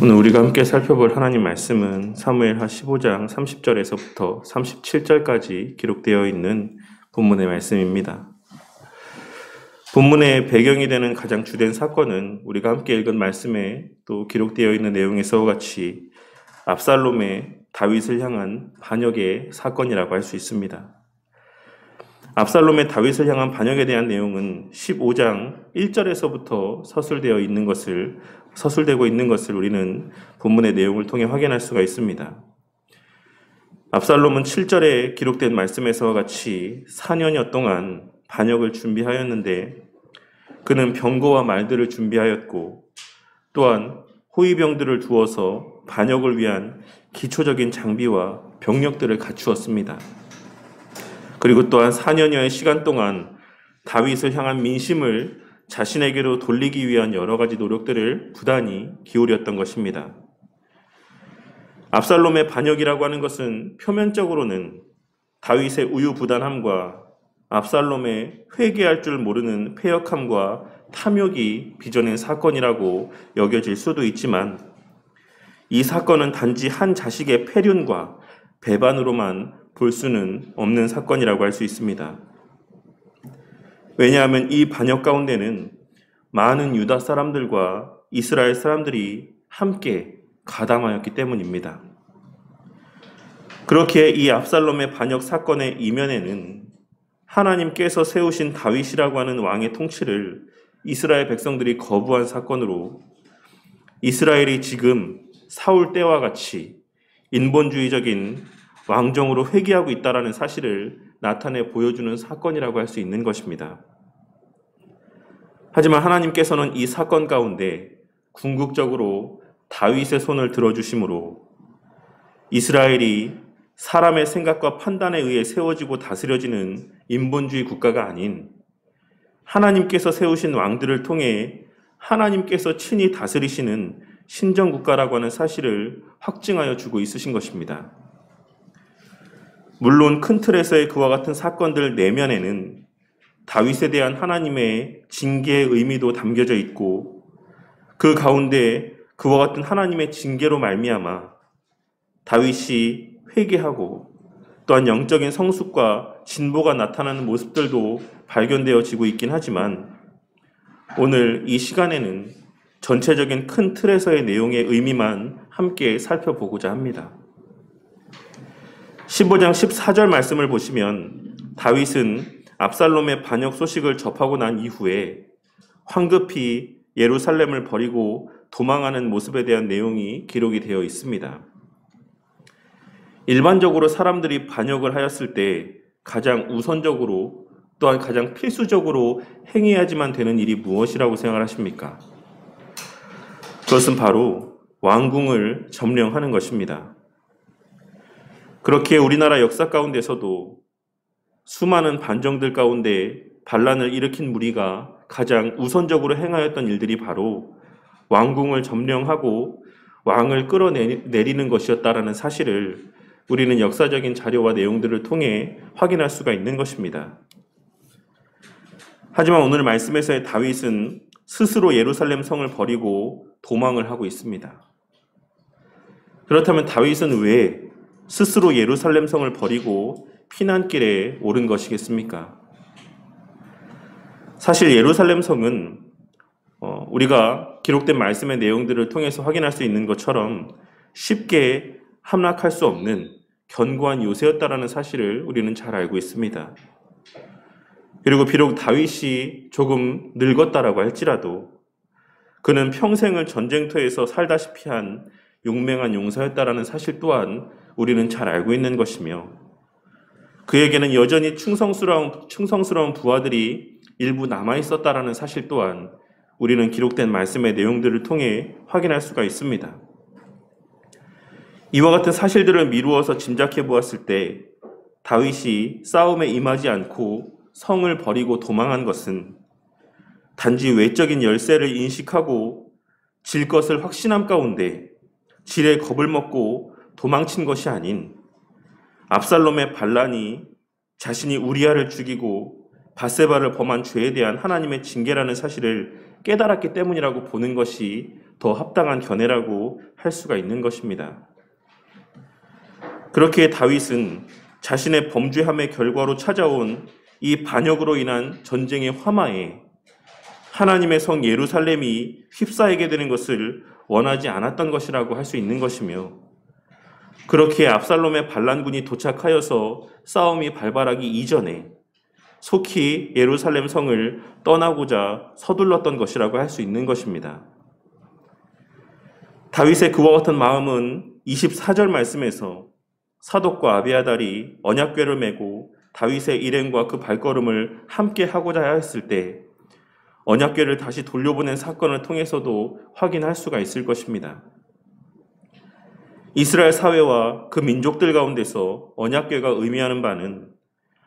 오늘 우리가 함께 살펴볼 하나님 말씀은 사무엘하 15장 30절에서부터 37절까지 기록되어 있는 본문의 말씀입니다. 본문의 배경이 되는 가장 주된 사건은 우리가 함께 읽은 말씀에 또 기록되어 있는 내용에서와 같이 압살롬의 다윗을 향한 반역의 사건이라고 할 수 있습니다. 압살롬의 다윗을 향한 반역에 대한 내용은 15장 1절에서부터 서술되고 있는 것을 우리는 본문의 내용을 통해 확인할 수가 있습니다. 압살롬은 7절에 기록된 말씀에서와 같이 4년여 동안 반역을 준비하였는데 그는 병거와 말들을 준비하였고 또한 호위병들을 두어서 반역을 위한 기초적인 장비와 병력들을 갖추었습니다. 그리고 또한 4년여의 시간 동안 다윗을 향한 민심을 자신에게로 돌리기 위한 여러 가지 노력들을 부단히 기울였던 것입니다. 압살롬의 반역이라고 하는 것은 표면적으로는 다윗의 우유부단함과 압살롬의 회개할 줄 모르는 패역함과 탐욕이 빚어낸 사건이라고 여겨질 수도 있지만 이 사건은 단지 한 자식의 패륜과 배반으로만 볼 수는 없는 사건이라고 할 수 있습니다. 왜냐하면 이 반역 가운데는 많은 유다 사람들과 이스라엘 사람들이 함께 가담하였기 때문입니다. 그렇게 이 압살롬의 반역 사건의 이면에는 하나님께서 세우신 다윗이라고 하는 왕의 통치를 이스라엘 백성들이 거부한 사건으로 이스라엘이 지금 사울 때와 같이 인본주의적인 왕정으로 회귀하고 있다는 사실을 나타내 보여주는 사건이라고 할 수 있는 것입니다. 하지만 하나님께서는 이 사건 가운데 궁극적으로 다윗의 손을 들어주심으로 이스라엘이 사람의 생각과 판단에 의해 세워지고 다스려지는 인본주의 국가가 아닌 하나님께서 세우신 왕들을 통해 하나님께서 친히 다스리시는 신정국가라고 하는 사실을 확증하여 주고 있으신 것입니다. 물론 큰 틀에서의 그와 같은 사건들 내면에는 다윗에 대한 하나님의 징계의 의미도 담겨져 있고 그 가운데 그와 같은 하나님의 징계로 말미암아 다윗이 회개하고 또한 영적인 성숙과 진보가 나타나는 모습들도 발견되어지고 있긴 하지만 오늘 이 시간에는 전체적인 큰 틀에서의 내용의 의미만 함께 살펴보고자 합니다. 15장 14절 말씀을 보시면 다윗은 압살롬의 반역 소식을 접하고 난 이후에 황급히 예루살렘을 버리고 도망하는 모습에 대한 내용이 기록이 되어 있습니다. 일반적으로 사람들이 반역을 하였을 때 가장 우선적으로 또한 가장 필수적으로 행해야지만 되는 일이 무엇이라고 생각하십니까? 그것은 바로 왕궁을 점령하는 것입니다. 그렇게 우리나라 역사 가운데서도 수많은 반정들 가운데 반란을 일으킨 무리가 가장 우선적으로 행하였던 일들이 바로 왕궁을 점령하고 왕을 끌어내리는 것이었다라는 사실을 우리는 역사적인 자료와 내용들을 통해 확인할 수가 있는 것입니다. 하지만 오늘 말씀에서의 다윗은 스스로 예루살렘 성을 버리고 도망을 하고 있습니다. 그렇다면 다윗은 왜 스스로 예루살렘 성을 버리고 피난길에 오른 것이겠습니까? 사실 예루살렘 성은 우리가 기록된 말씀의 내용들을 통해서 확인할 수 있는 것처럼 쉽게 함락할 수 없는 견고한 요새였다라는 사실을 우리는 잘 알고 있습니다. 그리고 비록 다윗이 조금 늙었다라고 할지라도 그는 평생을 전쟁터에서 살다시피 한 용맹한 용사였다라는 사실 또한 우리는 잘 알고 있는 것이며 그에게는 여전히 충성스러운 부하들이 일부 남아있었다라는 사실 또한 우리는 기록된 말씀의 내용들을 통해 확인할 수가 있습니다. 이와 같은 사실들을 미루어서 짐작해 보았을 때 다윗이 싸움에 임하지 않고 성을 버리고 도망한 것은 단지 외적인 열세를 인식하고 질 것을 확신함 가운데 질의 겁을 먹고 도망친 것이 아닌 압살롬의 반란이 자신이 우리아를 죽이고 밧세바를 범한 죄에 대한 하나님의 징계라는 사실을 깨달았기 때문이라고 보는 것이 더 합당한 견해라고 할 수가 있는 것입니다. 그렇게 다윗은 자신의 범죄함의 결과로 찾아온 이 반역으로 인한 전쟁의 화마에 하나님의 성 예루살렘이 휩싸이게 되는 것을 원하지 않았던 것이라고 할 수 있는 것이며, 그렇게 압살롬의 반란군이 도착하여서 싸움이 발발하기 이전에 속히 예루살렘 성을 떠나고자 서둘렀던 것이라고 할 수 있는 것입니다. 다윗의 그와 같은 마음은 24절 말씀에서 사독과 아비아달이 언약궤를 메고 다윗의 일행과 그 발걸음을 함께 하고자 했을 때 언약궤를 다시 돌려보낸 사건을 통해서도 확인할 수가 있을 것입니다. 이스라엘 사회와 그 민족들 가운데서 언약궤가 의미하는 바는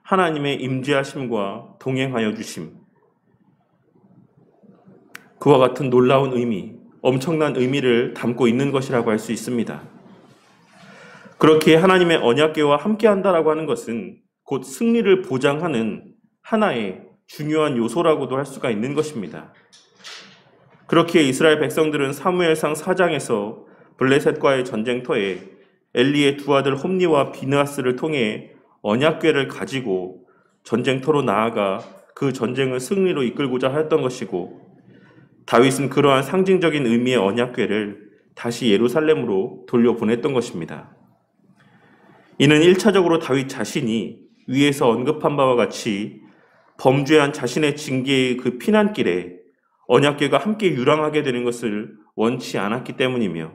하나님의 임재하심과 동행하여 주심, 그와 같은 놀라운 의미, 엄청난 의미를 담고 있는 것이라고 할 수 있습니다. 그렇게 하나님의 언약궤와 함께한다라고 하는 것은 곧 승리를 보장하는 하나의 중요한 요소라고도 할 수가 있는 것입니다. 그렇게 이스라엘 백성들은 사무엘상 4장에서 블레셋과의 전쟁터에 엘리의 두 아들 홈니와 비느하스를 통해 언약궤를 가지고 전쟁터로 나아가 그 전쟁을 승리로 이끌고자 하였던 것이고, 다윗은 그러한 상징적인 의미의 언약궤를 다시 예루살렘으로 돌려보냈던 것입니다. 이는 1차적으로 다윗 자신이 위에서 언급한 바와 같이 범죄한 자신의 징계의 그 피난길에 언약궤가 함께 유랑하게 되는 것을 원치 않았기 때문이며,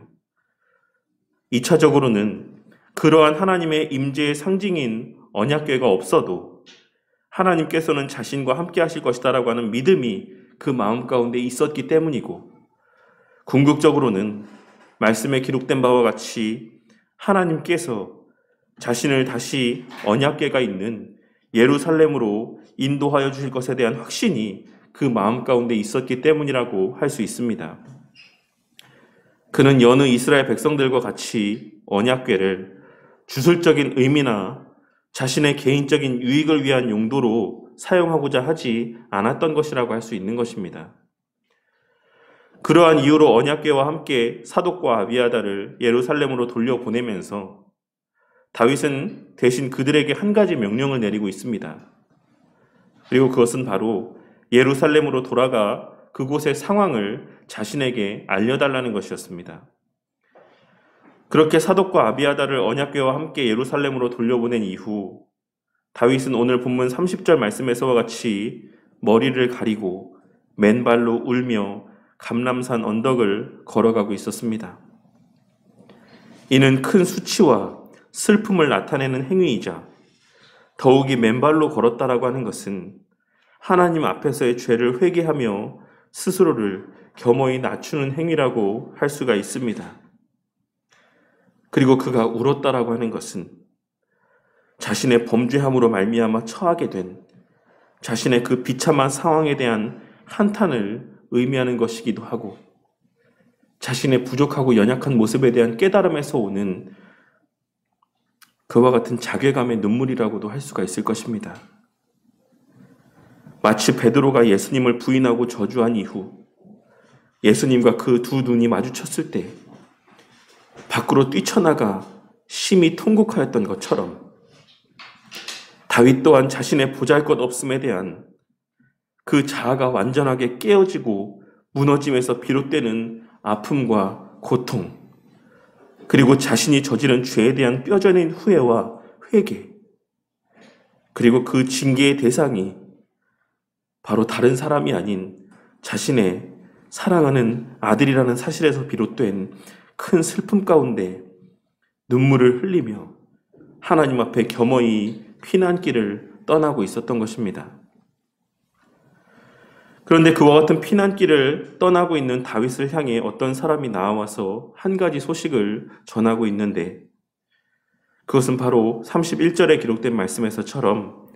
2차적으로는 그러한 하나님의 임재의 상징인 언약궤가 없어도 하나님께서는 자신과 함께 하실 것이다라고 하는 믿음이 그 마음 가운데 있었기 때문이고, 궁극적으로는 말씀에 기록된 바와 같이 하나님께서 자신을 다시 언약궤가 있는 예루살렘으로 인도하여 주실 것에 대한 확신이 그 마음 가운데 있었기 때문이라고 할 수 있습니다. 그는 여느 이스라엘 백성들과 같이 언약궤를 주술적인 의미나 자신의 개인적인 유익을 위한 용도로 사용하고자 하지 않았던 것이라고 할 수 있는 것입니다. 그러한 이유로 언약궤와 함께 사독과 아비아달을 예루살렘으로 돌려보내면서 다윗은 대신 그들에게 한 가지 명령을 내리고 있습니다. 그리고 그것은 바로 예루살렘으로 돌아가 그곳의 상황을 자신에게 알려달라는 것이었습니다. 그렇게 사독과 아비아달을 언약궤와 함께 예루살렘으로 돌려보낸 이후 다윗은 오늘 본문 30절 말씀에서와 같이 머리를 가리고 맨발로 울며 감람산 언덕을 걸어가고 있었습니다. 이는 큰 수치와 슬픔을 나타내는 행위이자 더욱이 맨발로 걸었다라고 하는 것은 하나님 앞에서의 죄를 회개하며 스스로를 겸허히 낮추는 행위라고 할 수가 있습니다. 그리고 그가 울었다라고 하는 것은 자신의 범죄함으로 말미암아 처하게 된 자신의 그 비참한 상황에 대한 한탄을 의미하는 것이기도 하고, 자신의 부족하고 연약한 모습에 대한 깨달음에서 오는 그와 같은 자괴감의 눈물이라고도 할 수가 있을 것입니다. 마치 베드로가 예수님을 부인하고 저주한 이후 예수님과 그 두 눈이 마주쳤을 때 밖으로 뛰쳐나가 심히 통곡하였던 것처럼 다윗 또한 자신의 보잘것없음에 대한 그 자아가 완전하게 깨어지고 무너짐에서 비롯되는 아픔과 고통, 그리고 자신이 저지른 죄에 대한 뼈저린 후회와 회개, 그리고 그 징계의 대상이 바로 다른 사람이 아닌 자신의 사랑하는 아들이라는 사실에서 비롯된 큰 슬픔 가운데 눈물을 흘리며 하나님 앞에 겸허히 피난길을 떠나고 있었던 것입니다. 그런데 그와 같은 피난길을 떠나고 있는 다윗을 향해 어떤 사람이 나와서 한 가지 소식을 전하고 있는데, 그것은 바로 31절에 기록된 말씀에서처럼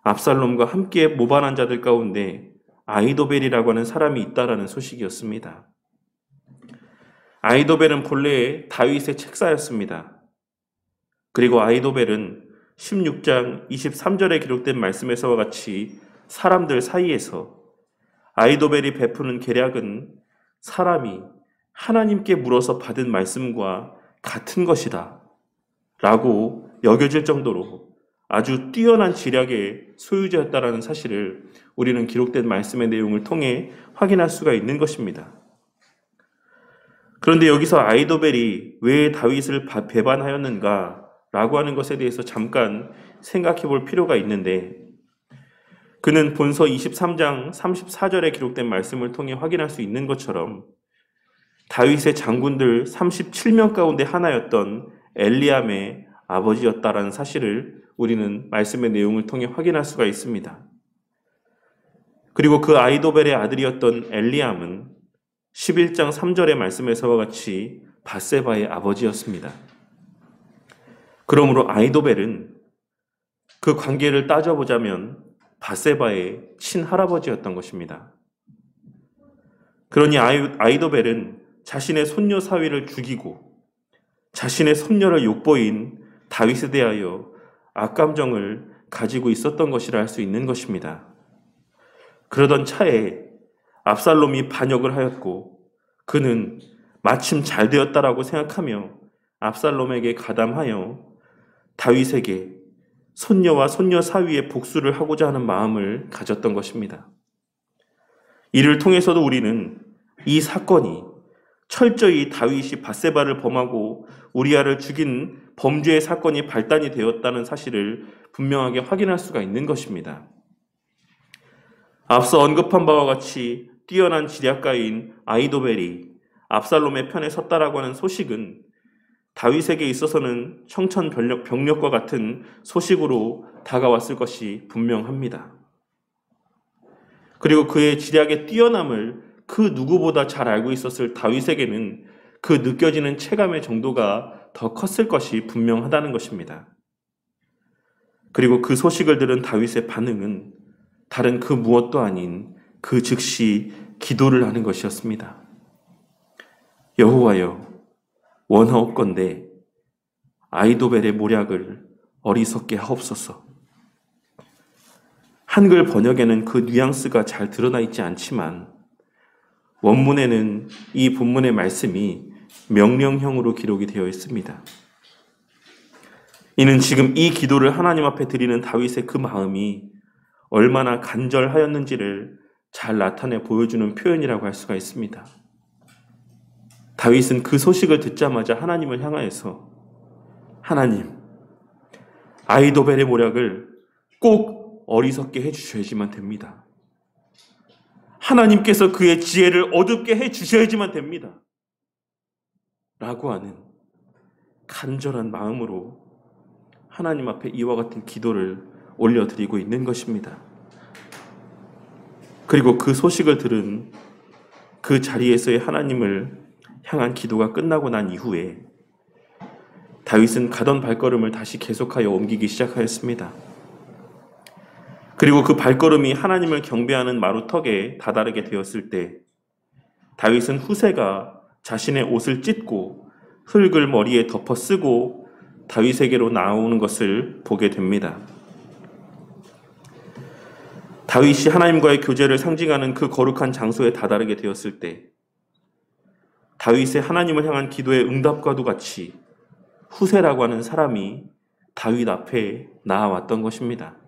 압살롬과 함께 모반한 자들 가운데 아이도벨이라고 하는 사람이 있다라는 소식이었습니다. 아이도벨은 본래 다윗의 책사였습니다. 그리고 아이도벨은 16장 23절에 기록된 말씀에서와 같이 사람들 사이에서 아이도벨이 베푸는 계략은 사람이 하나님께 물어서 받은 말씀과 같은 것이다 라고 여겨질 정도로 아주 뛰어난 지략의 소유자였다라는 사실을 우리는 기록된 말씀의 내용을 통해 확인할 수가 있는 것입니다. 그런데 여기서 아이도벨이 왜 다윗을 배반하였는가 라고 하는 것에 대해서 잠깐 생각해 볼 필요가 있는데, 그는 본서 23장 34절에 기록된 말씀을 통해 확인할 수 있는 것처럼 다윗의 장군들 37명 가운데 하나였던 엘리암의 아버지였다라는 사실을 우리는 말씀의 내용을 통해 확인할 수가 있습니다. 그리고 그 아이도벨의 아들이었던 엘리암은 11장 3절의 말씀에서와 같이 밧세바의 아버지였습니다. 그러므로 아이도벨은 그 관계를 따져보자면 밧세바의 친할아버지였던 것입니다. 그러니 아이도벨은 자신의 손녀 사위를 죽이고 자신의 손녀를 욕보인 다윗에 대하여 악감정을 가지고 있었던 것이라 할 수 있는 것입니다. 그러던 차에 압살롬이 반역을 하였고 그는 마침 잘 되었다라고 생각하며 압살롬에게 가담하여 다윗에게 손녀와 손녀 사위의 복수를 하고자 하는 마음을 가졌던 것입니다. 이를 통해서도 우리는 이 사건이 철저히 다윗이 밧세바를 범하고 우리아를 죽인 범죄의 사건이 발단이 되었다는 사실을 분명하게 확인할 수가 있는 것입니다. 앞서 언급한 바와 같이 뛰어난 지략가인 아이도벨이 압살롬의 편에 섰다라고 하는 소식은 다윗에게 있어서는 청천벽력과 같은 소식으로 다가왔을 것이 분명합니다. 그리고 그의 지략의 뛰어남을 그 누구보다 잘 알고 있었을 다윗에게는 그 느껴지는 체감의 정도가 더 컸을 것이 분명하다는 것입니다. 그리고 그 소식을 들은 다윗의 반응은 다른 그 무엇도 아닌 그 즉시 기도를 하는 것이었습니다. 여호와여, 원하옵건대 아이도벨의 모략을 어리석게 하옵소서. 한글 번역에는 그 뉘앙스가 잘 드러나 있지 않지만 원문에는 이 본문의 말씀이 명령형으로 기록이 되어 있습니다. 이는 지금 이 기도를 하나님 앞에 드리는 다윗의 그 마음이 얼마나 간절하였는지를 잘 나타내 보여주는 표현이라고 할 수가 있습니다. 다윗은 그 소식을 듣자마자 하나님을 향하여서 하나님, 아이도벨의 모략을 꼭 어리석게 해주셔야지만 됩니다. 하나님께서 그의 지혜를 어둡게 해주셔야지만 됩니다. 라고 하는 간절한 마음으로 하나님 앞에 이와 같은 기도를 올려드리고 있는 것입니다. 그리고 그 소식을 들은 그 자리에서의 하나님을 향한 기도가 끝나고 난 이후에 다윗은 가던 발걸음을 다시 계속하여 옮기기 시작하였습니다. 그리고 그 발걸음이 하나님을 경배하는 마루턱에 다다르게 되었을 때 다윗은 후세가 자신의 옷을 찢고 흙을 머리에 덮어 쓰고 다윗에게로 나오는 것을 보게 됩니다. 다윗이 하나님과의 교제를 상징하는 그 거룩한 장소에 다다르게 되었을 때 다윗의 하나님을 향한 기도의 응답과도 같이 후세라고 하는 사람이 다윗 앞에 나아왔던 것입니다.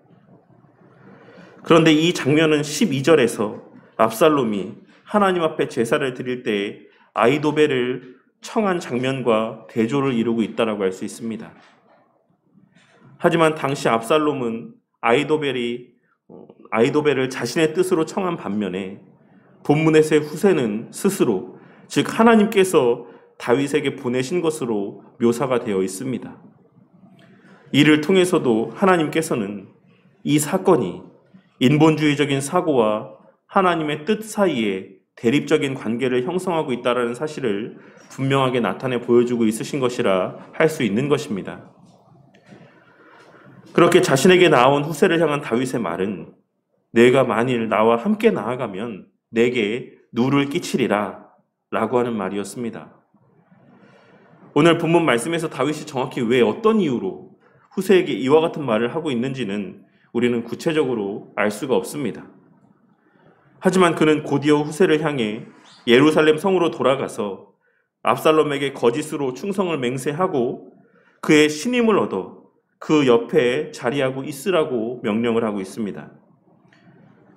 그런데 이 장면은 12절에서 압살롬이 하나님 앞에 제사를 드릴 때 아이도벨을 청한 장면과 대조를 이루고 있다고 할 수 있습니다. 하지만 당시 압살롬은 아이도벨을 자신의 뜻으로 청한 반면에 본문에서의 후세는 스스로, 즉 하나님께서 다윗에게 보내신 것으로 묘사가 되어 있습니다. 이를 통해서도 하나님께서는 이 사건이 인본주의적인 사고와 하나님의 뜻 사이에 대립적인 관계를 형성하고 있다는 사실을 분명하게 나타내 보여주고 있으신 것이라 할 수 있는 것입니다. 그렇게 자신에게 나온 후세를 향한 다윗의 말은 내가 만일 나와 함께 나아가면 내게 누를 끼치리라 라고 하는 말이었습니다. 오늘 본문 말씀에서 다윗이 정확히 왜 어떤 이유로 후세에게 이와 같은 말을 하고 있는지는 우리는 구체적으로 알 수가 없습니다. 하지만 그는 곧이어 후세를 향해 예루살렘 성으로 돌아가서 압살롬에게 거짓으로 충성을 맹세하고 그의 신임을 얻어 그 옆에 자리하고 있으라고 명령을 하고 있습니다.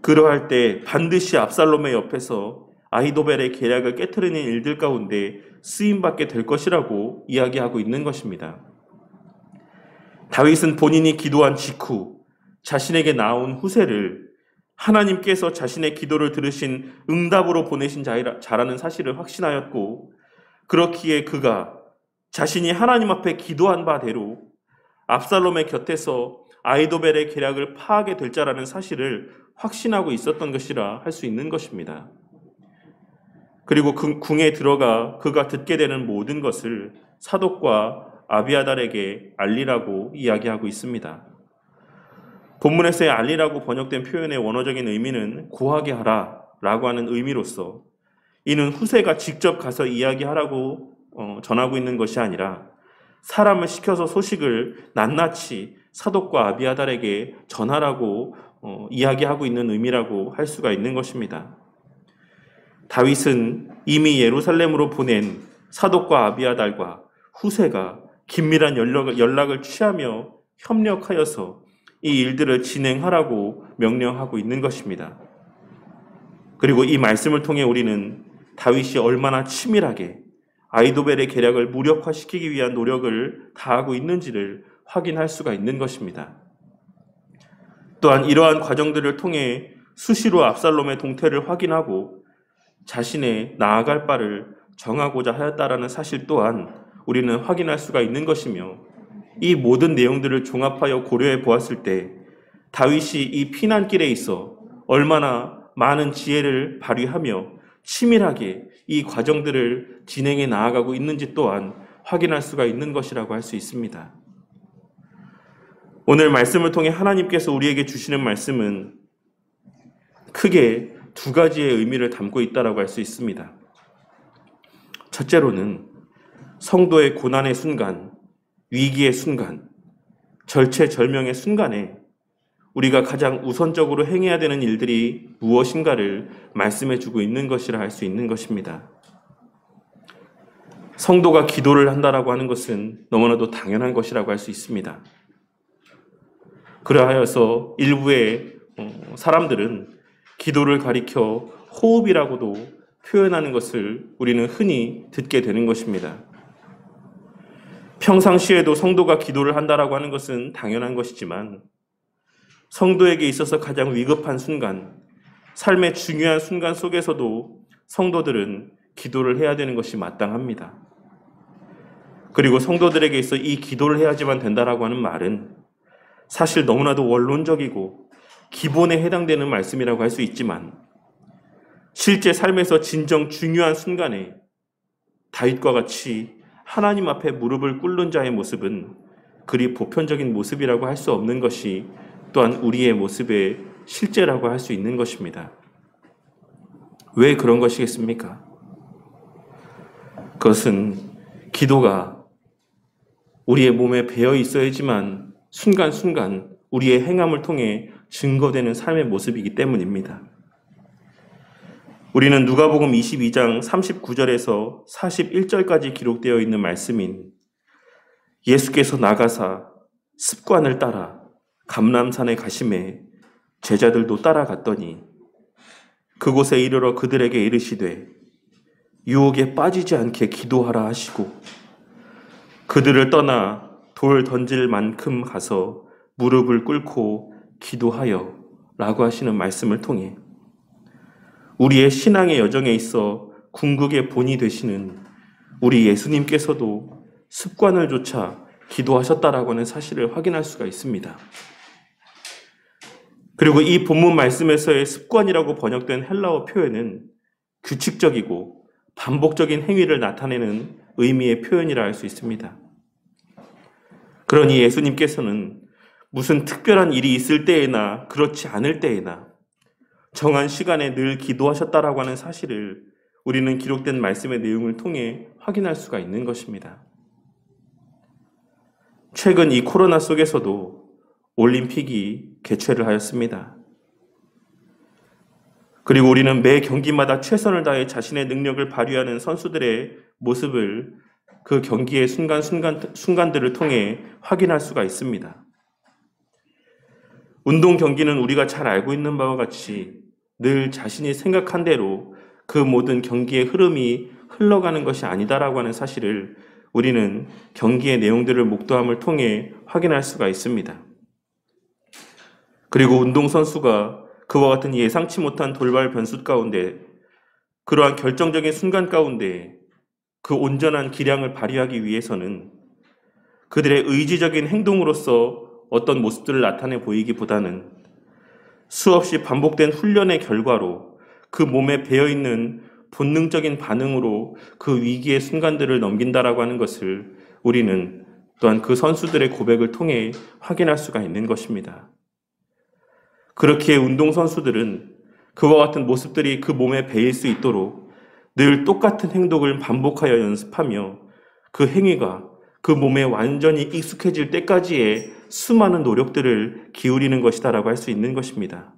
그러할 때 반드시 압살롬의 옆에서 아히도벨의 계략을 깨트리는 일들 가운데 쓰임받게 될 것이라고 이야기하고 있는 것입니다. 다윗은 본인이 기도한 직후 자신에게 나온 후세를 하나님께서 자신의 기도를 들으신 응답으로 보내신 자라는 사실을 확신하였고, 그렇기에 그가 자신이 하나님 앞에 기도한 바대로 압살롬의 곁에서 아히도벨의 계략을 파하게 될 자라는 사실을 확신하고 있었던 것이라 할 수 있는 것입니다. 그리고 궁에 들어가 그가 듣게 되는 모든 것을 사독과 아비아달에게 알리라고 이야기하고 있습니다. 본문에서의 알리라고 번역된 표현의 원어적인 의미는 고하게 하라 라고 하는 의미로서, 이는 후세가 직접 가서 이야기하라고 전하고 있는 것이 아니라 사람을 시켜서 소식을 낱낱이 사독과 아비아달에게 전하라고 이야기하고 있는 의미라고 할 수가 있는 것입니다. 다윗은 이미 예루살렘으로 보낸 사독과 아비아달과 후세가 긴밀한 연락을 취하며 협력하여서 이 일들을 진행하라고 명령하고 있는 것입니다. 그리고 이 말씀을 통해 우리는 다윗이 얼마나 치밀하게 아히도벨의 계략을 무력화시키기 위한 노력을 다하고 있는지를 확인할 수가 있는 것입니다. 또한 이러한 과정들을 통해 수시로 압살롬의 동태를 확인하고 자신의 나아갈 바를 정하고자 하였다라는 사실 또한 우리는 확인할 수가 있는 것이며, 이 모든 내용들을 종합하여 고려해 보았을 때 다윗이 이 피난길에 있어 얼마나 많은 지혜를 발휘하며 치밀하게 이 과정들을 진행해 나아가고 있는지 또한 확인할 수가 있는 것이라고 할 수 있습니다. 오늘 말씀을 통해 하나님께서 우리에게 주시는 말씀은 크게 두 가지의 의미를 담고 있다고 할 수 있습니다. 첫째로는 성도의 고난의 순간, 위기의 순간, 절체절명의 순간에 우리가 가장 우선적으로 행해야 되는 일들이 무엇인가를 말씀해 주고 있는 것이라 할 수 있는 것입니다. 성도가 기도를 한다라고 하는 것은 너무나도 당연한 것이라고 할 수 있습니다. 그러하여서 일부의 사람들은 기도를 가리켜 호흡이라고도 표현하는 것을 우리는 흔히 듣게 되는 것입니다. 평상시에도 성도가 기도를 한다라고 하는 것은 당연한 것이지만, 성도에게 있어서 가장 위급한 순간, 삶의 중요한 순간 속에서도 성도들은 기도를 해야 되는 것이 마땅합니다. 그리고 성도들에게 있어 이 기도를 해야지만 된다라고 하는 말은 사실 너무나도 원론적이고 기본에 해당되는 말씀이라고 할 수 있지만, 실제 삶에서 진정 중요한 순간에 다윗과 같이 하나님 앞에 무릎을 꿇는 자의 모습은 그리 보편적인 모습이라고 할 수 없는 것이 또한 우리의 모습의 실제라고 할 수 있는 것입니다. 왜 그런 것이겠습니까? 그것은 기도가 우리의 몸에 배어 있어야지만 순간순간 우리의 행함을 통해 증거되는 삶의 모습이기 때문입니다. 우리는 누가복음 22장 39절에서 41절까지 기록되어 있는 말씀인 예수께서 나가사 습관을 따라 감람산에 가심에 제자들도 따라갔더니 그곳에 이르러 그들에게 이르시되 유혹에 빠지지 않게 기도하라 하시고 그들을 떠나 돌 던질 만큼 가서 무릎을 꿇고 기도하여 라고 하시는 말씀을 통해 우리의 신앙의 여정에 있어 궁극의 본이 되시는 우리 예수님께서도 습관을 조차 기도하셨다라고 하는 사실을 확인할 수가 있습니다. 그리고 이 본문 말씀에서의 습관이라고 번역된 헬라어 표현은 규칙적이고 반복적인 행위를 나타내는 의미의 표현이라 할 수 있습니다. 그러니 예수님께서는 무슨 특별한 일이 있을 때에나 그렇지 않을 때에나 정한 시간에 늘 기도하셨다라고 하는 사실을 우리는 기록된 말씀의 내용을 통해 확인할 수가 있는 것입니다. 최근 이 코로나 속에서도 올림픽이 개최를 하였습니다. 그리고 우리는 매 경기마다 최선을 다해 자신의 능력을 발휘하는 선수들의 모습을 그 경기의 순간들을 통해 확인할 수가 있습니다. 운동 경기는 우리가 잘 알고 있는 바와 같이 늘 자신이 생각한 대로 그 모든 경기의 흐름이 흘러가는 것이 아니다라고 하는 사실을 우리는 경기의 내용들을 목도함을 통해 확인할 수가 있습니다. 그리고 운동선수가 그와 같은 예상치 못한 돌발 변수 가운데 그러한 결정적인 순간 가운데 그 온전한 기량을 발휘하기 위해서는 그들의 의지적인 행동으로서 어떤 모습들을 나타내 보이기보다는 수없이 반복된 훈련의 결과로 그 몸에 배어있는 본능적인 반응으로 그 위기의 순간들을 넘긴다라고 하는 것을 우리는 또한 그 선수들의 고백을 통해 확인할 수가 있는 것입니다. 그렇기에 운동선수들은 그와 같은 모습들이 그 몸에 배일 수 있도록 늘 똑같은 행동을 반복하여 연습하며 그 행위가 그 몸에 완전히 익숙해질 때까지의 수많은 노력들을 기울이는 것이다라고 할 수 있는 것입니다.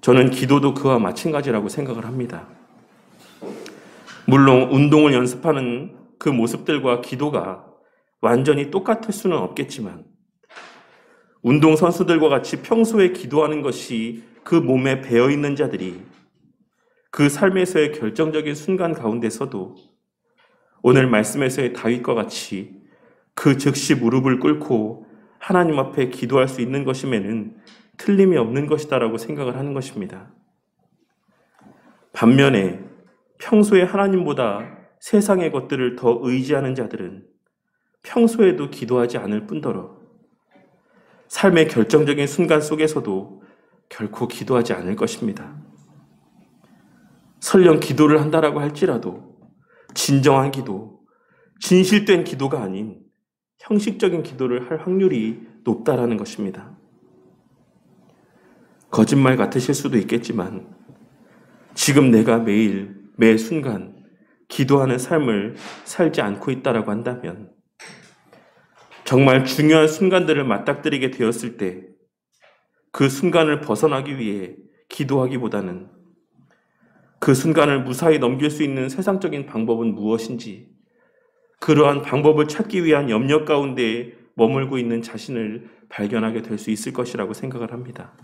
저는 기도도 그와 마찬가지라고 생각을 합니다. 물론 운동을 연습하는 그 모습들과 기도가 완전히 똑같을 수는 없겠지만 운동선수들과 같이 평소에 기도하는 것이 그 몸에 배어있는 자들이 그 삶에서의 결정적인 순간 가운데서도 오늘 말씀에서의 다윗과 같이 그 즉시 무릎을 꿇고 하나님 앞에 기도할 수 있는 것임에는 틀림이 없는 것이다라고 생각을 하는 것입니다. 반면에 평소에 하나님보다 세상의 것들을 더 의지하는 자들은 평소에도 기도하지 않을 뿐더러 삶의 결정적인 순간 속에서도 결코 기도하지 않을 것입니다. 설령 기도를 한다라고 할지라도 진정한 기도, 진실된 기도가 아닌 형식적인 기도를 할 확률이 높다라는 것입니다. 거짓말 같으실 수도 있겠지만 지금 내가 매일, 매 순간 기도하는 삶을 살지 않고 있다라고 한다면 정말 중요한 순간들을 맞닥뜨리게 되었을 때 그 순간을 벗어나기 위해 기도하기보다는 그 순간을 무사히 넘길 수 있는 세상적인 방법은 무엇인지 그러한 방법을 찾기 위한 염려 가운데 머물고 있는 자신을 발견하게 될 수 있을 것이라고 생각을 합니다.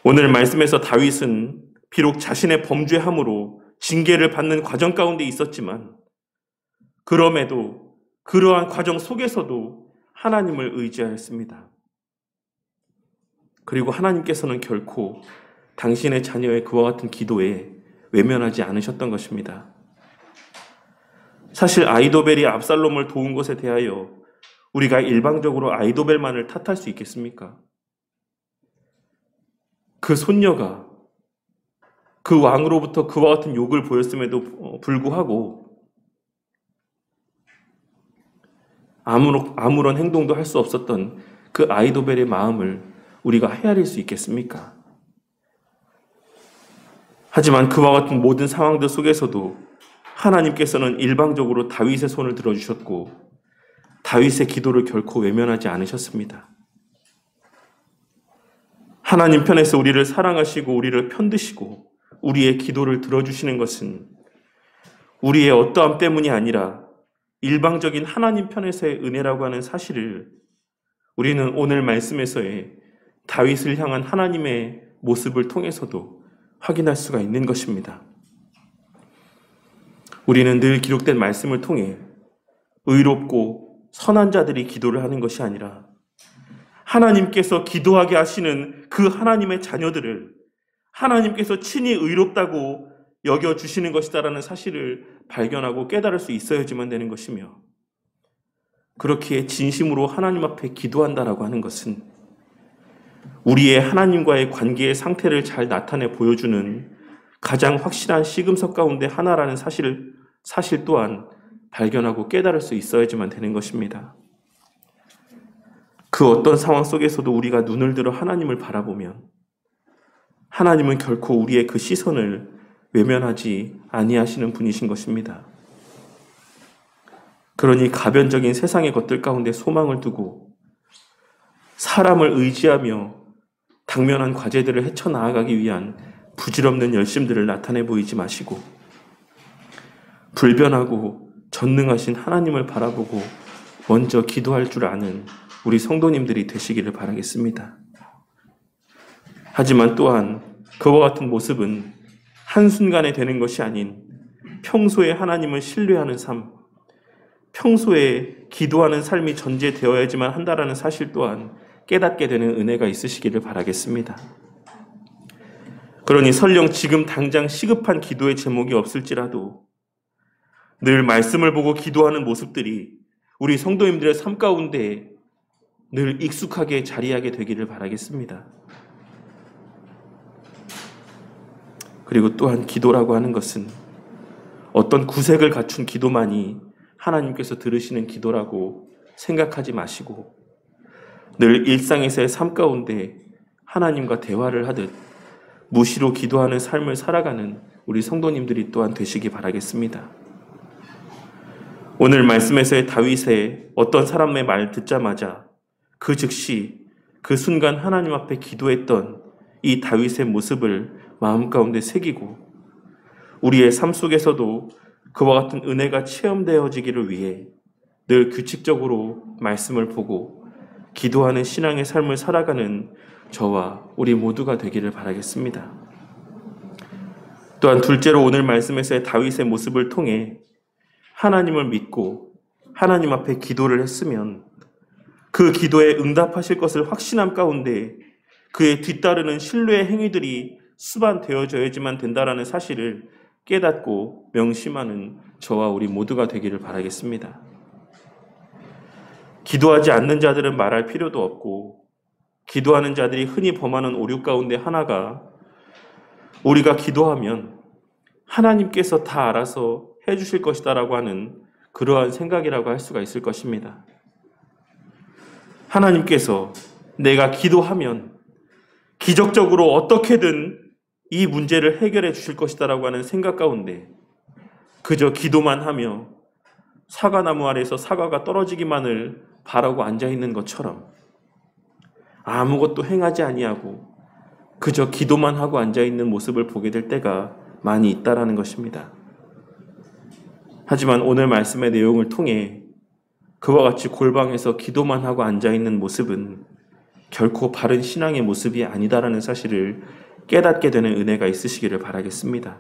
오늘 말씀에서 다윗은 비록 자신의 범죄함으로 징계를 받는 과정 가운데 있었지만 그럼에도 그러한 과정 속에서도 하나님을 의지하였습니다. 그리고 하나님께서는 결코 당신의 자녀의 그와 같은 기도에 외면하지 않으셨던 것입니다. 사실 아이도벨이 압살롬을 도운 것에 대하여 우리가 일방적으로 아이도벨만을 탓할 수 있겠습니까? 그 손녀가 그 왕으로부터 그와 같은 욕을 보였음에도 불구하고 아무런 행동도 할 수 없었던 그 아이도벨의 마음을 우리가 헤아릴 수 있겠습니까? 하지만 그와 같은 모든 상황들 속에서도 하나님께서는 일방적으로 다윗의 손을 들어주셨고 다윗의 기도를 결코 외면하지 않으셨습니다. 하나님 편에서 우리를 사랑하시고 우리를 편드시고 우리의 기도를 들어주시는 것은 우리의 어떠함 때문이 아니라 일방적인 하나님 편에서의 은혜라고 하는 사실을 우리는 오늘 말씀에서의 다윗을 향한 하나님의 모습을 통해서도 확인할 수가 있는 것입니다. 우리는 늘 기록된 말씀을 통해 의롭고 선한 자들이 기도를 하는 것이 아니라 하나님께서 기도하게 하시는 그 하나님의 자녀들을 하나님께서 친히 의롭다고 여겨주시는 것이다라는 사실을 발견하고 깨달을 수 있어야지만 되는 것이며 그렇기에 진심으로 하나님 앞에 기도한다라고 하는 것은 우리의 하나님과의 관계의 상태를 잘 나타내 보여주는 가장 확실한 시금석 가운데 하나라는 사실 또한 발견하고 깨달을 수 있어야지만 되는 것입니다. 그 어떤 상황 속에서도 우리가 눈을 들어 하나님을 바라보면 하나님은 결코 우리의 그 시선을 외면하지 아니하시는 분이신 것입니다. 그러니 가변적인 세상의 것들 가운데 소망을 두고 사람을 의지하며 당면한 과제들을 헤쳐나아가기 위한 부질없는 열심들을 나타내 보이지 마시고 불변하고 전능하신 하나님을 바라보고 먼저 기도할 줄 아는 우리 성도님들이 되시기를 바라겠습니다. 하지만 또한 그와 같은 모습은 한순간에 되는 것이 아닌 평소에 하나님을 신뢰하는 삶, 평소에 기도하는 삶이 전제되어야지만 한다라는 사실 또한 깨닫게 되는 은혜가 있으시기를 바라겠습니다. 그러니 설령 지금 당장 시급한 기도의 제목이 없을지라도 늘 말씀을 보고 기도하는 모습들이 우리 성도님들의 삶 가운데 늘 익숙하게 자리하게 되기를 바라겠습니다. 그리고 또한 기도라고 하는 것은 어떤 구색을 갖춘 기도만이 하나님께서 들으시는 기도라고 생각하지 마시고 늘 일상에서의 삶 가운데 하나님과 대화를 하듯 무시로 기도하는 삶을 살아가는 우리 성도님들이 또한 되시기 바라겠습니다. 오늘 말씀에서의 다윗의 어떤 사람의 말 듣자마자 그 즉시 그 순간 하나님 앞에 기도했던 이 다윗의 모습을 마음 가운데 새기고 우리의 삶 속에서도 그와 같은 은혜가 체험되어지기를 위해 늘 규칙적으로 말씀을 보고 기도하는 신앙의 삶을 살아가는 저와 우리 모두가 되기를 바라겠습니다. 또한 둘째로 오늘 말씀에서의 다윗의 모습을 통해 하나님을 믿고 하나님 앞에 기도를 했으면 그 기도에 응답하실 것을 확신함 가운데 그에 뒤따르는 신뢰의 행위들이 수반되어져야지만 된다라는 사실을 깨닫고 명심하는 저와 우리 모두가 되기를 바라겠습니다. 기도하지 않는 자들은 말할 필요도 없고 기도하는 자들이 흔히 범하는 오류 가운데 하나가 우리가 기도하면 하나님께서 다 알아서 해주실 것이다라고 하는 그러한 생각이라고 할 수가 있을 것입니다. 하나님께서 내가 기도하면 기적적으로 어떻게든 이 문제를 해결해 주실 것이다라고 하는 생각 가운데 그저 기도만 하며 사과나무 아래에서 사과가 떨어지기만을 바라고 앉아있는 것처럼 아무것도 행하지 아니하고 그저 기도만 하고 앉아있는 모습을 보게 될 때가 많이 있다라는 것입니다. 하지만 오늘 말씀의 내용을 통해 그와 같이 골방에서 기도만 하고 앉아있는 모습은 결코 바른 신앙의 모습이 아니다라는 사실을 깨닫게 되는 은혜가 있으시기를 바라겠습니다.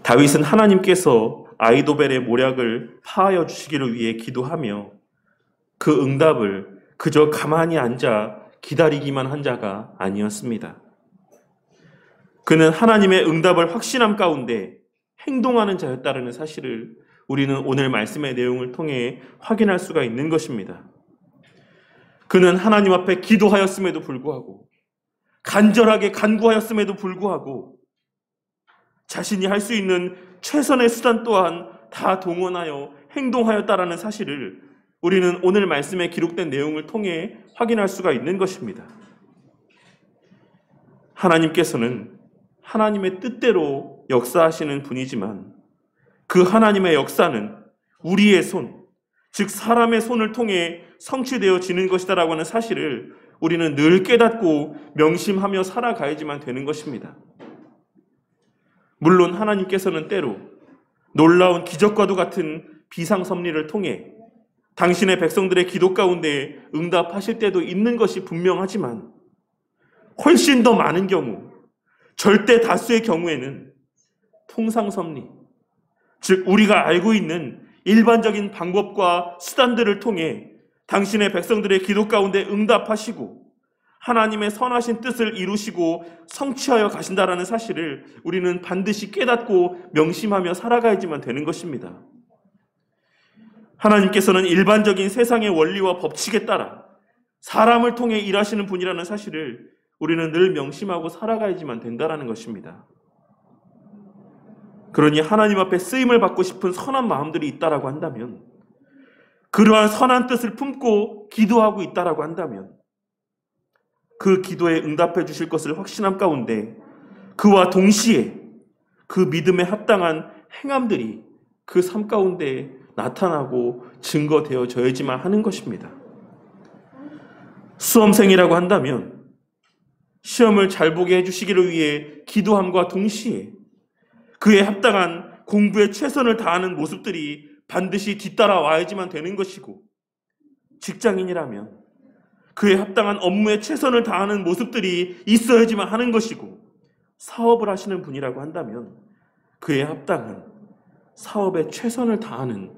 다윗은 하나님께서 아이도벨의 모략을 파하여 주시기를 위해 기도하며 그 응답을 그저 가만히 앉아 기다리기만 한 자가 아니었습니다. 그는 하나님의 응답을 확신함 가운데 행동하는 자였다는 사실을 우리는 오늘 말씀의 내용을 통해 확인할 수가 있는 것입니다. 그는 하나님 앞에 기도하였음에도 불구하고 간절하게 간구하였음에도 불구하고 자신이 할 수 있는 최선의 수단 또한 다 동원하여 행동하였다라는 사실을 우리는 오늘 말씀에 기록된 내용을 통해 확인할 수가 있는 것입니다. 하나님께서는 하나님의 뜻대로 역사하시는 분이지만 그 하나님의 역사는 우리의 손, 즉 사람의 손을 통해 성취되어지는 것이다라고 하는 사실을 우리는 늘 깨닫고 명심하며 살아가야지만 되는 것입니다. 물론 하나님께서는 때로 놀라운 기적과도 같은 비상섭리를 통해 당신의 백성들의 기도 가운데 응답하실 때도 있는 것이 분명하지만 훨씬 더 많은 경우, 절대 다수의 경우에는 통상섭리, 즉 우리가 알고 있는 일반적인 방법과 수단들을 통해 당신의 백성들의 기도 가운데 응답하시고 하나님의 선하신 뜻을 이루시고 성취하여 가신다라는 사실을 우리는 반드시 깨닫고 명심하며 살아가야지만 되는 것입니다. 하나님께서는 일반적인 세상의 원리와 법칙에 따라 사람을 통해 일하시는 분이라는 사실을 우리는 늘 명심하고 살아가야지만 된다라는 것입니다. 그러니 하나님 앞에 쓰임을 받고 싶은 선한 마음들이 있다라고 한다면, 그러한 선한 뜻을 품고 기도하고 있다라고 한다면 그 기도에 응답해 주실 것을 확신함 가운데 그와 동시에 그 믿음에 합당한 행함들이 그 삶 가운데 나타나고 증거되어져야지만 하는 것입니다. 수험생이라고 한다면 시험을 잘 보게 해주시기를 위해 기도함과 동시에 그에 합당한 공부에 최선을 다하는 모습들이 반드시 뒤따라와야지만 되는 것이고, 직장인이라면 그에 합당한 업무에 최선을 다하는 모습들이 있어야지만 하는 것이고, 사업을 하시는 분이라고 한다면 그에 합당한 사업에 최선을 다하는,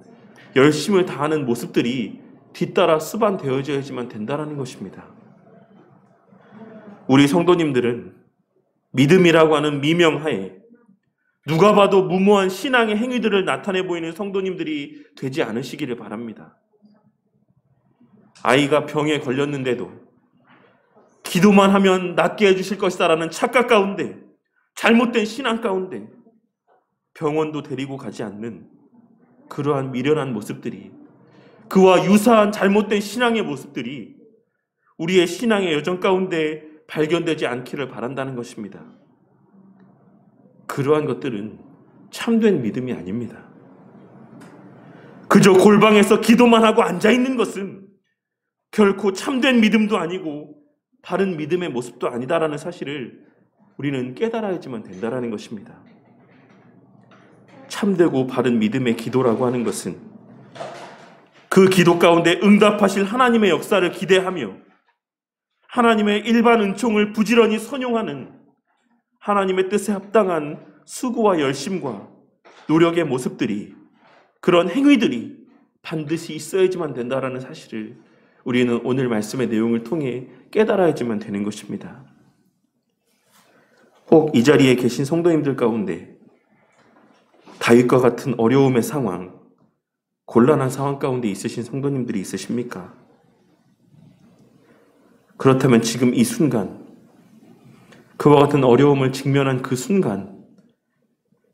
열심을 다하는 모습들이 뒤따라 수반되어져야지만 된다는 것입니다. 우리 성도님들은 믿음이라고 하는 미명하에 누가 봐도 무모한 신앙의 행위들을 나타내 보이는 성도님들이 되지 않으시기를 바랍니다. 아이가 병에 걸렸는데도 기도만 하면 낫게 해주실 것이다라는 착각 가운데, 잘못된 신앙 가운데 병원도 데리고 가지 않는 그러한 미련한 모습들이, 그와 유사한 잘못된 신앙의 모습들이 우리의 신앙의 여정 가운데 발견되지 않기를 바란다는 것입니다. 그러한 것들은 참된 믿음이 아닙니다. 그저 골방에서 기도만 하고 앉아있는 것은 결코 참된 믿음도 아니고 바른 믿음의 모습도 아니다라는 사실을 우리는 깨달아야지만 된다는 것입니다. 참되고 바른 믿음의 기도라고 하는 것은 그 기도 가운데 응답하실 하나님의 역사를 기대하며 하나님의 일반 은총을 부지런히 선용하는 하나님의 뜻에 합당한 수고와 열심과 노력의 모습들이, 그런 행위들이 반드시 있어야지만 된다라는 사실을 우리는 오늘 말씀의 내용을 통해 깨달아야지만 되는 것입니다. 혹 이 자리에 계신 성도님들 가운데 다윗과 같은 어려움의 상황, 곤란한 상황 가운데 있으신 성도님들이 있으십니까? 그렇다면 지금 이 순간, 그와 같은 어려움을 직면한 그 순간,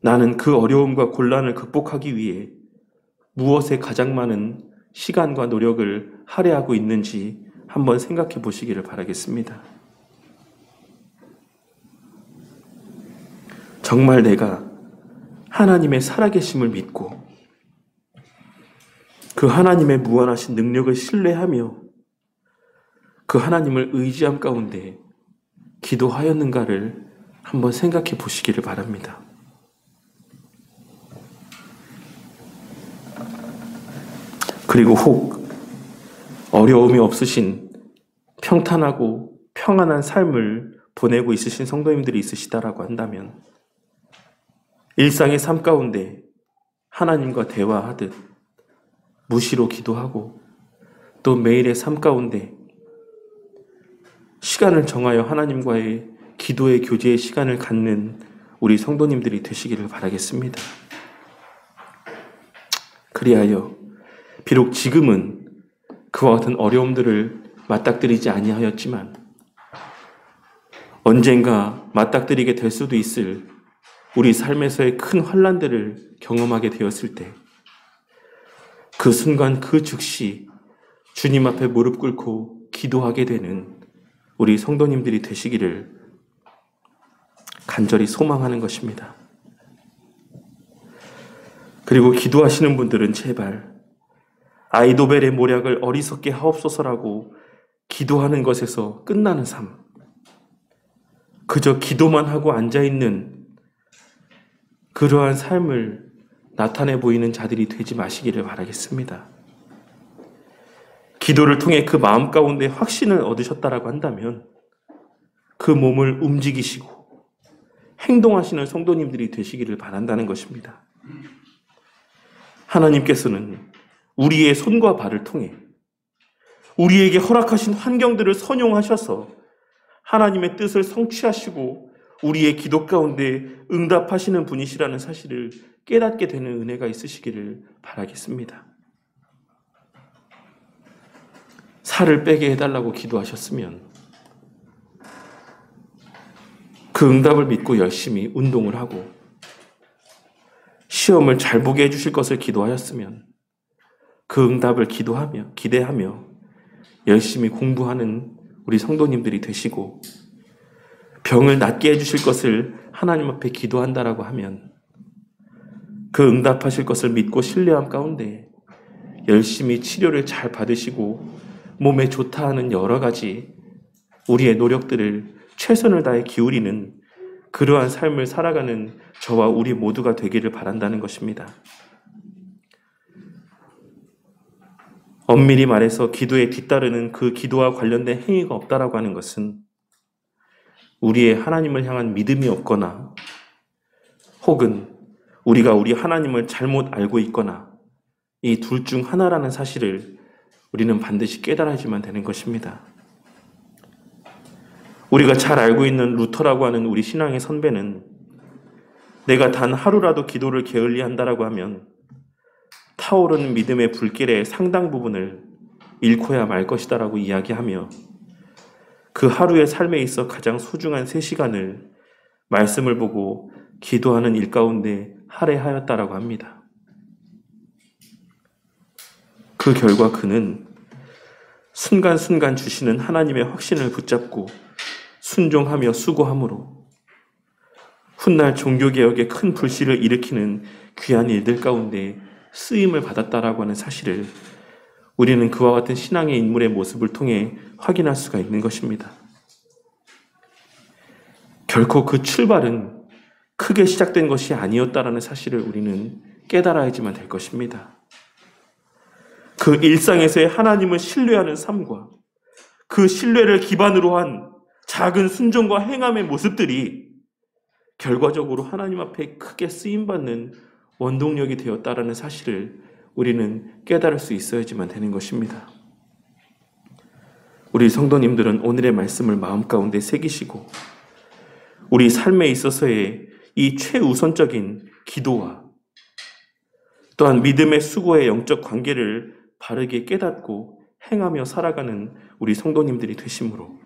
나는 그 어려움과 곤란을 극복하기 위해 무엇에 가장 많은 시간과 노력을 할애하고 있는지 한번 생각해 보시기를 바라겠습니다. 정말 내가 하나님의 살아계심을 믿고 그 하나님의 무한하신 능력을 신뢰하며 그 하나님을 의지함 가운데 기도하였는가를 한번 생각해 보시기를 바랍니다. 그리고 혹 어려움이 없으신 평탄하고 평안한 삶을 보내고 있으신 성도님들이 있으시다라고 한다면 일상의 삶 가운데 하나님과 대화하듯 무시로 기도하고 또 매일의 삶 가운데 시간을 정하여 하나님과의 기도의 교제의 시간을 갖는 우리 성도님들이 되시기를 바라겠습니다. 그리하여 비록 지금은 그와 같은 어려움들을 맞닥뜨리지 아니하였지만 언젠가 맞닥뜨리게 될 수도 있을 우리 삶에서의 큰 환난들을 경험하게 되었을 때 그 순간 그 즉시 주님 앞에 무릎 꿇고 기도하게 되는 우리 성도님들이 되시기를 간절히 소망하는 것입니다. 그리고 기도하시는 분들은 제발 아이도벨의 모략을 어리석게 하옵소서라고 기도하는 것에서 끝나는 삶, 그저 기도만 하고 앉아있는 그러한 삶을 나타내 보이는 자들이 되지 마시기를 바라겠습니다. 기도를 통해 그 마음 가운데 확신을 얻으셨다라고 한다면 그 몸을 움직이시고 행동하시는 성도님들이 되시기를 바란다는 것입니다. 하나님께서는 우리의 손과 발을 통해 우리에게 허락하신 환경들을 선용하셔서 하나님의 뜻을 성취하시고 우리의 기도 가운데 응답하시는 분이시라는 사실을 깨닫게 되는 은혜가 있으시기를 바라겠습니다. 살을 빼게 해달라고 기도하셨으면 그 응답을 믿고 열심히 운동을 하고 시험을 잘 보게 해주실 것을 기도하였으면 그 응답을 기대하며 열심히 공부하는 우리 성도님들이 되시고 병을 낫게 해주실 것을 하나님 앞에 기도한다라고 하면 그 응답하실 것을 믿고 신뢰함 가운데 열심히 치료를 잘 받으시고 몸에 좋다 하는 여러 가지 우리의 노력들을 최선을 다해 기울이는 그러한 삶을 살아가는 저와 우리 모두가 되기를 바란다는 것입니다. 엄밀히 말해서 기도에 뒤따르는 그 기도와 관련된 행위가 없다라고 하는 것은 우리의 하나님을 향한 믿음이 없거나 혹은 우리가 우리 하나님을 잘못 알고 있거나 이 둘 중 하나라는 사실을 우리는 반드시 깨달아야지만 되는 것입니다. 우리가 잘 알고 있는 루터라고 하는 우리 신앙의 선배는 내가 단 하루라도 기도를 게을리한다라고 하면 타오르는 믿음의 불길의 상당 부분을 잃고야 말 것이다라고 이야기하며 그 하루의 삶에 있어 가장 소중한 3시간을 말씀을 보고 기도하는 일 가운데 할애하였다라고 합니다. 그 결과 그는 순간순간 주시는 하나님의 확신을 붙잡고 순종하며 수고함으로 훗날 종교개혁에 큰 불씨를 일으키는 귀한 일들 가운데 쓰임을 받았다라고 하는 사실을 우리는 그와 같은 신앙의 인물의 모습을 통해 확인할 수가 있는 것입니다. 결코 그 출발은 크게 시작된 것이 아니었다라는 사실을 우리는 깨달아야지만 될 것입니다. 그 일상에서의 하나님을 신뢰하는 삶과 그 신뢰를 기반으로 한 작은 순종과 행함의 모습들이 결과적으로 하나님 앞에 크게 쓰임받는 원동력이 되었다라는 사실을 우리는 깨달을 수 있어야지만 되는 것입니다. 우리 성도님들은 오늘의 말씀을 마음 가운데 새기시고 우리 삶에 있어서의 이 최우선적인 기도와 또한 믿음의 수고의 영적 관계를 바르게 깨닫고 행하며 살아가는 우리 성도님들이 되심으로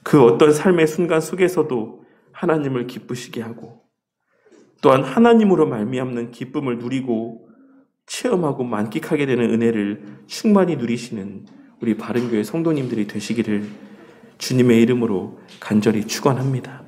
그 어떤 삶의 순간 속에서도 하나님을 기쁘시게 하고 또한 하나님으로 말미암는 기쁨을 누리고 체험하고 만끽하게 되는 은혜를 충만히 누리시는 우리 바른교회 성도님들이 되시기를 주님의 이름으로 간절히 축원합니다.